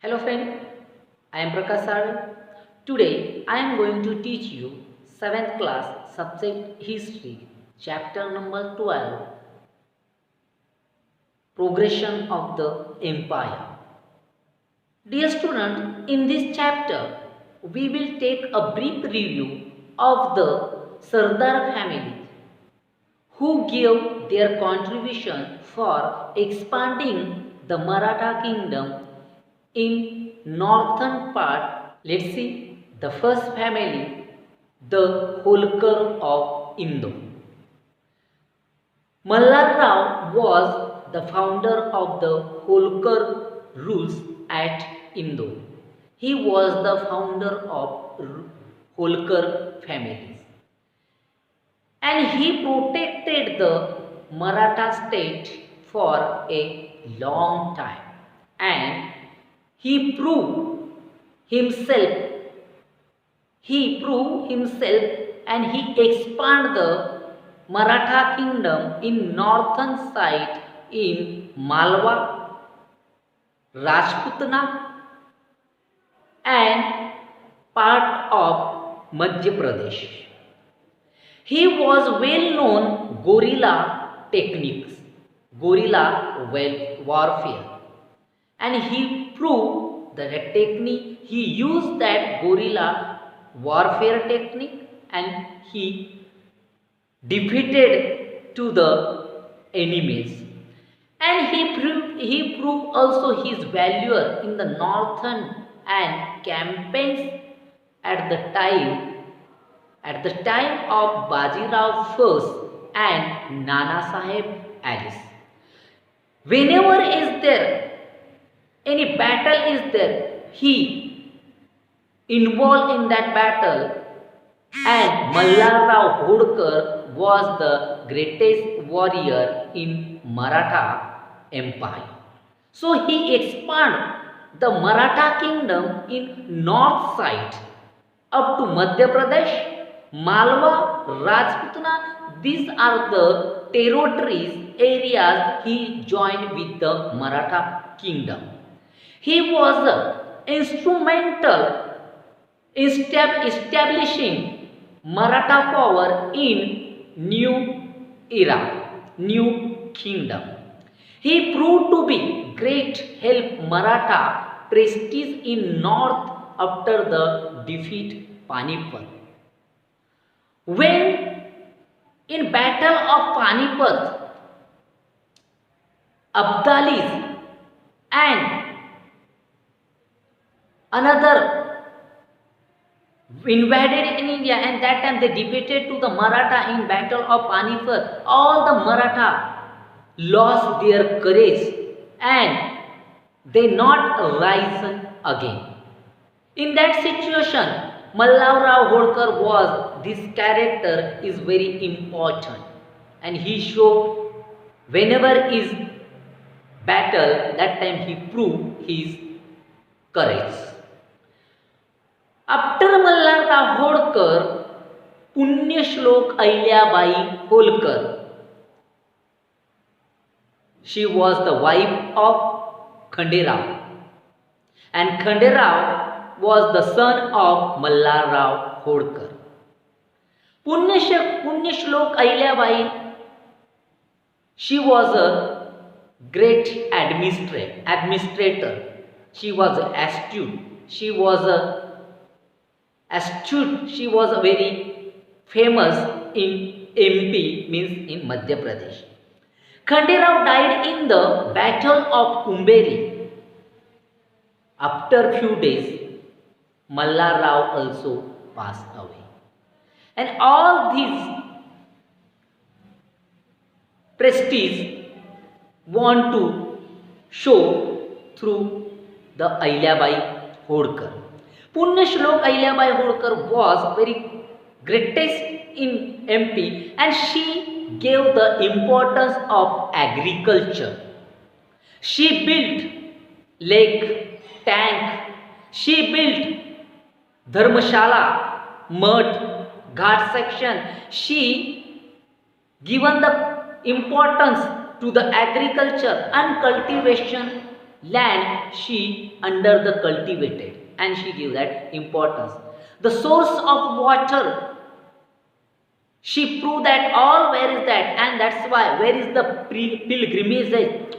Hello friend, I am Prakash Sar. Today I am going to teach you 7th class subject history chapter number 12, progression of the empire. Dear student, in this chapter we will take a brief review of the Sardar family who gave their contribution for expanding the Maratha kingdom in northern part. Let's see the first family, the Holkar of Indore. Mallar Rao was the founder of the Holkar rules at Indore. He was the founder of Holkar families and he protected the Maratha state for a long time and he proved himself and he expanded the Maratha kingdom in northern side in Malwa, Rajputana and part of Madhya Pradesh. He was well known guerrilla techniques, guerrilla warfare, and he proved that technique. He used that guerrilla warfare technique and he defeated to the enemies. And he proved also his value in the northern and campaigns at the time of Bajirao I and Nana Sahib Alice. Whenever is there any battle is there, he involved in that battle, and Mallar Rao Holkar was the greatest warrior in Maratha Empire. So he expanded the Maratha kingdom in north side up to Madhya Pradesh, Malwa, Rajputana. These are the territories, areas he joined with the Maratha kingdom. He was instrumental in establishing Maratha power in new era, new kingdom. He proved to be great help Maratha prestige in north after the defeat Panipat. When in battle of Panipat, Abdalis and another invaded in India, and that time they defeated to the Maratha in battle of Panipat. All the Maratha lost their courage and they not rise again. In that situation, Mallar Rao Holkar was, this character is very important and he showed whenever is battle, that time he proved his courage. After Mallar Rao Holkar, Punya Shlok Ahilyabai Holkar. She was the wife of Khanderao, and Khanderao was the son of Mallar Rao Holkar. Punya Shlok Ahilyabai, she was a great administrator. She was astute. She was very famous in MP, means in Madhya Pradesh. Khanderao died in the battle of Umberi. After few days, Mallar Rao also passed away. And all these prestige want to show through the Ahilyabai Holkar. Punya Shlok Ahilyabai Holkar was very greatest in MP and she gave the importance of agriculture. She built lake, tank, she built dharmashala, mud, ghat section. She given the importance to the agriculture and cultivation land she under the cultivated, and she give that importance. The source of water, she proved that all where is that, and that's why where is the pilgrimage,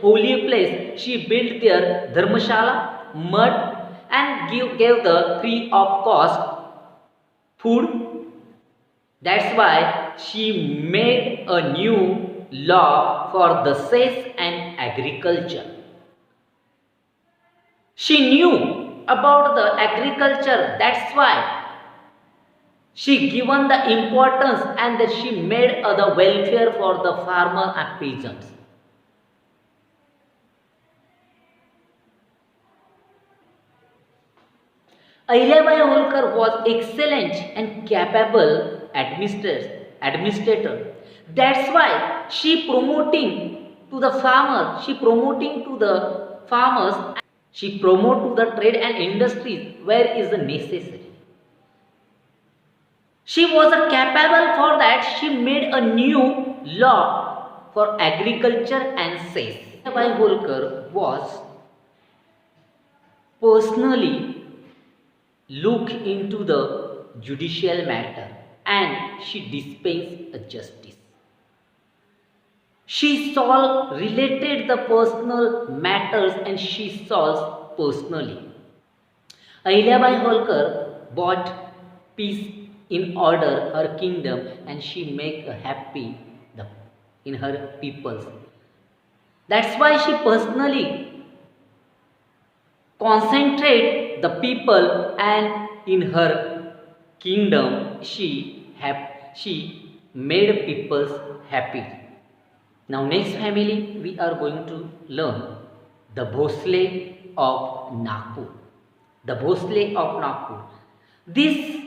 holy place, she built their dharmashala, mud, and gave the free of cost food. That's why she made a new law for the cess and agriculture. She knew about the agriculture, that's why she given the importance and that she made the welfare for the farmer and peasants. Ahilyabai Holkar was excellent and capable administrator. That's why she promoting to the farmers, she promoting to the farmers, she promote to the trade and industries where is necessary. She was capable for that. She made a new law for agriculture and cess. Ahilyabai Holkar was personally look into the judicial matter and she dispensed a justice. She solved related the personal matters and she solves personally. Ahilyabai Holkar brought peace in order her kingdom and she make happy in her peoples. That's why she personally concentrate the people and in her kingdom she made peoples happy. Now next family we are going to learn the Bhosle of Nagpur. The Bhosle of Nagpur. This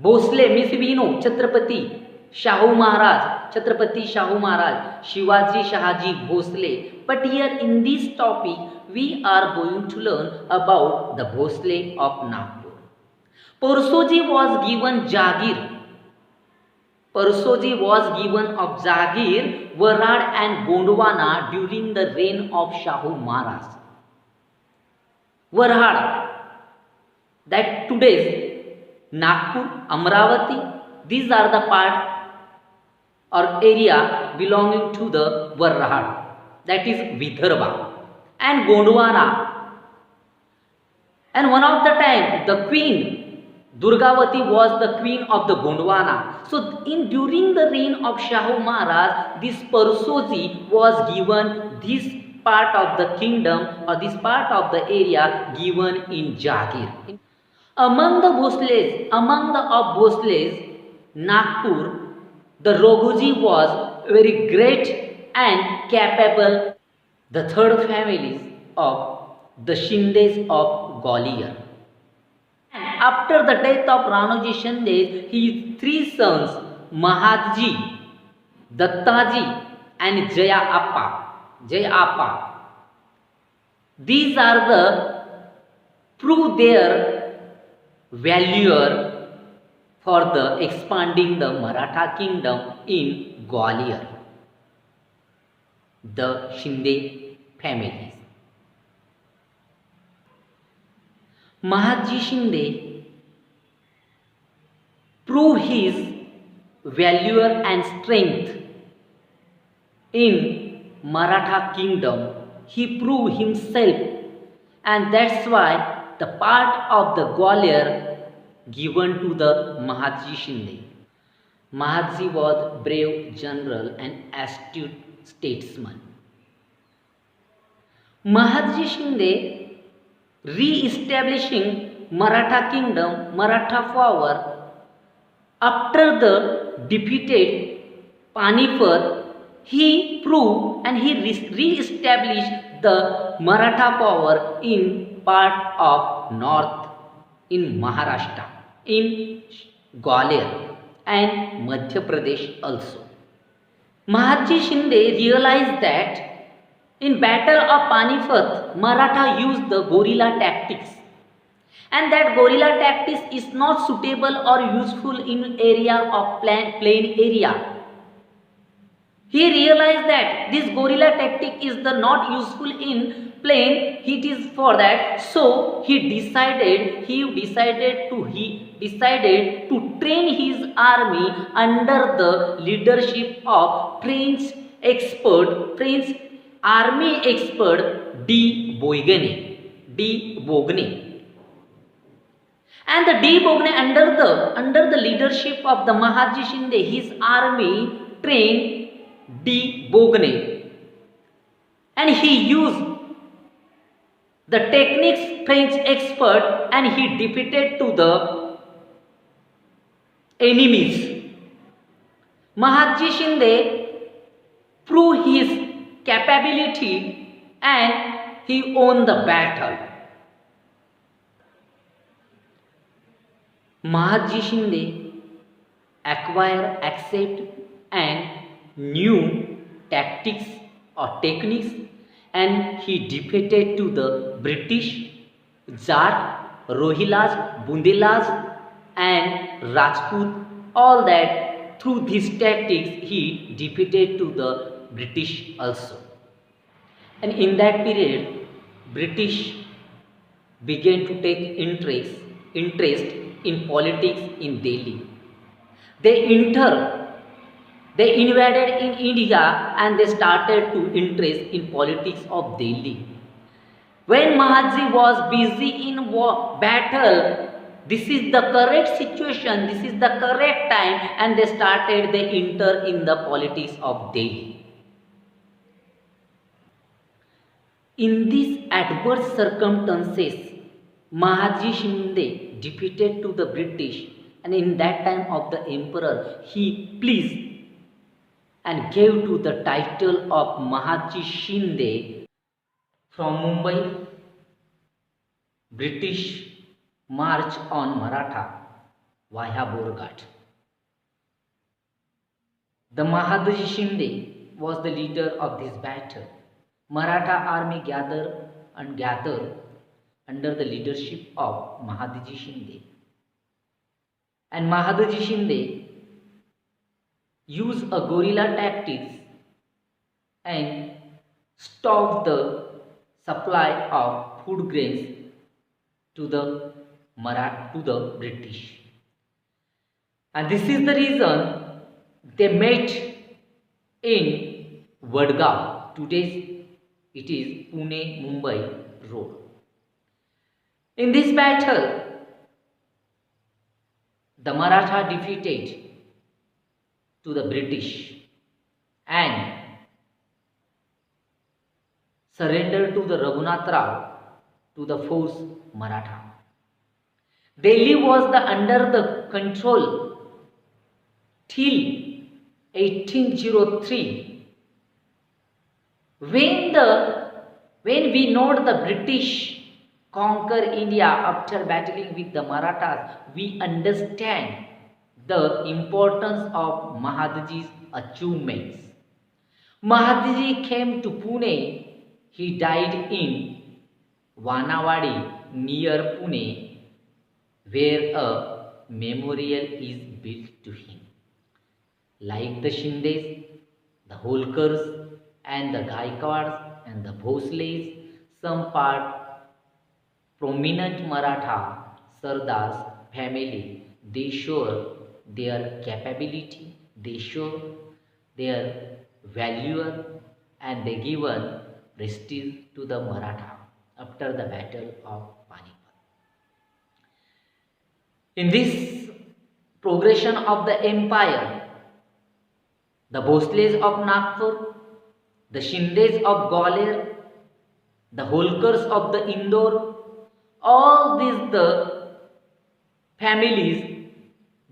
Bhosle means we know Chhatrapati Shahu Maharaj, Chhatrapati Shahu Maharaj, Shivaji Shahaji Bhosle. But here in this topic we are going to learn about the Bhosle of Nagpur. Parsoji was given Jagir. Parsoji was given of Jagir, Warad and Gondwana during the reign of Shahu Maharaj. Warad, that today's Nagpur, Amravati, these are the part or area belonging to the Warad, that is Vidarbha, and Gondwana. And one of the time the queen Durgavati was the queen of the Gondwana. So during the reign of Shahu Maharaj, this Parsoji was given this part of the kingdom or this part of the area given in Jagir. Among the Bhosles, Nagpur, the Raghuji was very great and capable. The third families of the Shindes of Gwalior. And after the death of Ranoji Shinde, his three sons, Mahadji, Dattaji, and Jayappa. These are the prove their value for the expanding the Maratha kingdom in Gwalior. The Shinde families. Mahadji Shinde proved his value and strength in Maratha kingdom. He proved himself, and that's why the part of the Gwalior given to the Mahadji Shinde. Mahadji was brave general and astute statesman. Mahadji Shinde re-establishing Maratha kingdom, Maratha power after the defeated Panipat, he proved and he re-established the Maratha power in part of north in Maharashtra, in Gwalior and Madhya Pradesh also. Mahadji Shinde realized that in battle of Panipat, Maratha used the guerrilla tactics, and that guerrilla tactics is not suitable or useful in area of plain area. He realized that this guerrilla tactic is not useful in plain, it is for that. So he decided to train his army under the leadership of French army expert de Bogne. And the de Bogne, under the leadership of the Mahatma Shinde, his army trained de Bogne, and he used the techniques French expert, and he defeated to the enemies. Mahatma Shinde proved his capability and he won the battle. Mahatma Shinde accept and new tactics or techniques, and he defeated to the British, Jat, Rohillas, Bundelas and Rajput. All that through these tactics he defeated to the British also. And in that period, British began to take interest in politics in Delhi. They invaded in India, and they started to interest in politics of Delhi. When Mahatma was busy in battle, this is the correct situation, this is the correct time, and they enter in the politics of Delhi. In these adverse circumstances, Mahatma Shinde defeated to the British, and in that time of the emperor, he pleased and gave to the title of Mahatma Shinde. From Mumbai, British march on Maratha via Borghat. The Mahatma Shinde was the leader of this battle. Maratha army gathered under the leadership of Mahatma Shinde. And Mahatma Shinde used a guerrilla tactics and stopped the supply of food grains to the British. And this is the reason they met in Vadgaon. Today it is Pune-Mumbai road. In this battle, the Maratha defeated to the British and surrendered to the Raghunath Rao to the force Maratha. Delhi was under the control till 1803. When we know the British conquer India after battling with the Marathas, we understand the importance of Mahatmaji's achievements. Mahatmaji came to Pune. He died in Vanawadi near Pune, where a memorial is built to him. Like the Shindes, the Holkars and the Gaikwads and the Bhosles, some prominent Maratha Sardars family, they show their capability, they show their value, and they given prestige to the Maratha after the battle of Panipat. In this progression of the empire, the Bhosles of Nagpur, the Shindes of Gwalior, the Holkars of the Indore, all these the families,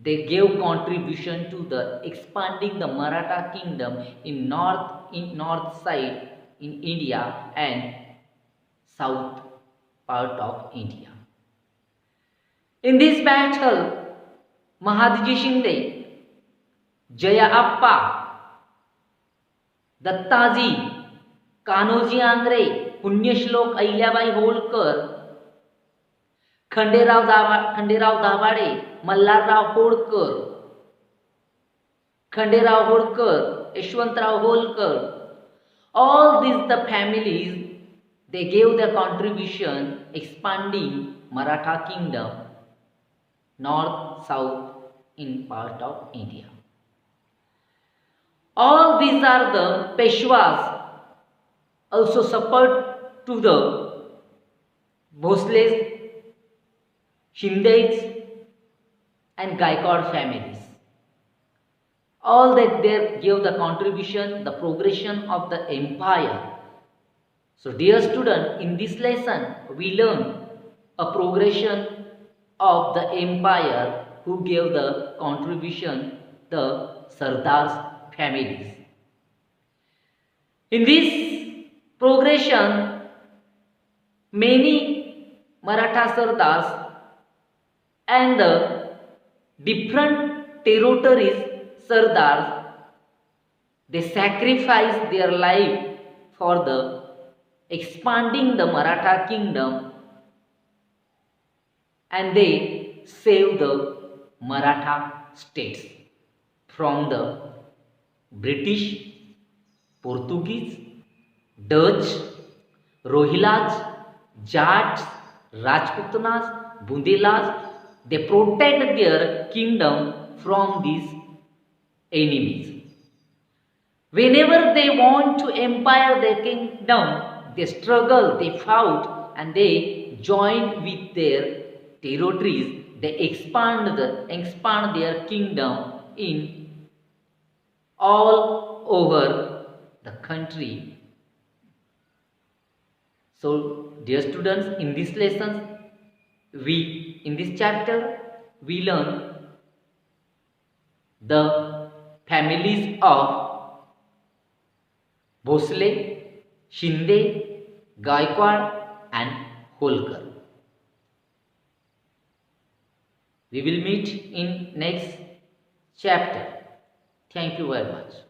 they gave contribution to the expanding the Maratha kingdom in north side in India and south part of India. In this battle, Mahatma Shinde, Jaya Appa, Dattaji, Kanoji Andre, Punyashlok Ahilyabai Holkar, Khanderao Dabade, Mallarrao Holkar, Khanderao Holkar, Yashwantrao Holkar, all these the families, they gave their contribution expanding Maratha kingdom north, south in part of India. All these are the Peshwas also support to the Bhosles, Shindes and Gaikwad families. All that they give the contribution, the progression of the empire. So dear student, in this lesson we learn a progression of the empire who gave the contribution, the Sardars families. In this progression, many Maratha Sardars and the different territories Sardars, they sacrificed their life for the expanding the Maratha kingdom, and they saved the Maratha states from the British, Portuguese, Dutch, Rohillas, Jats, Rajputanas, Bundelas. They protected their kingdom from these enemies. Whenever they want to empire their kingdom, they struggle, they fought, and they joined with their territories. They expand their kingdom in all over the country. So, dear students, in this lesson, in this chapter, we learn the families of Bhosle, Shinde, Gaikwad and Holkar. We will meet in next chapter. Thank you very much.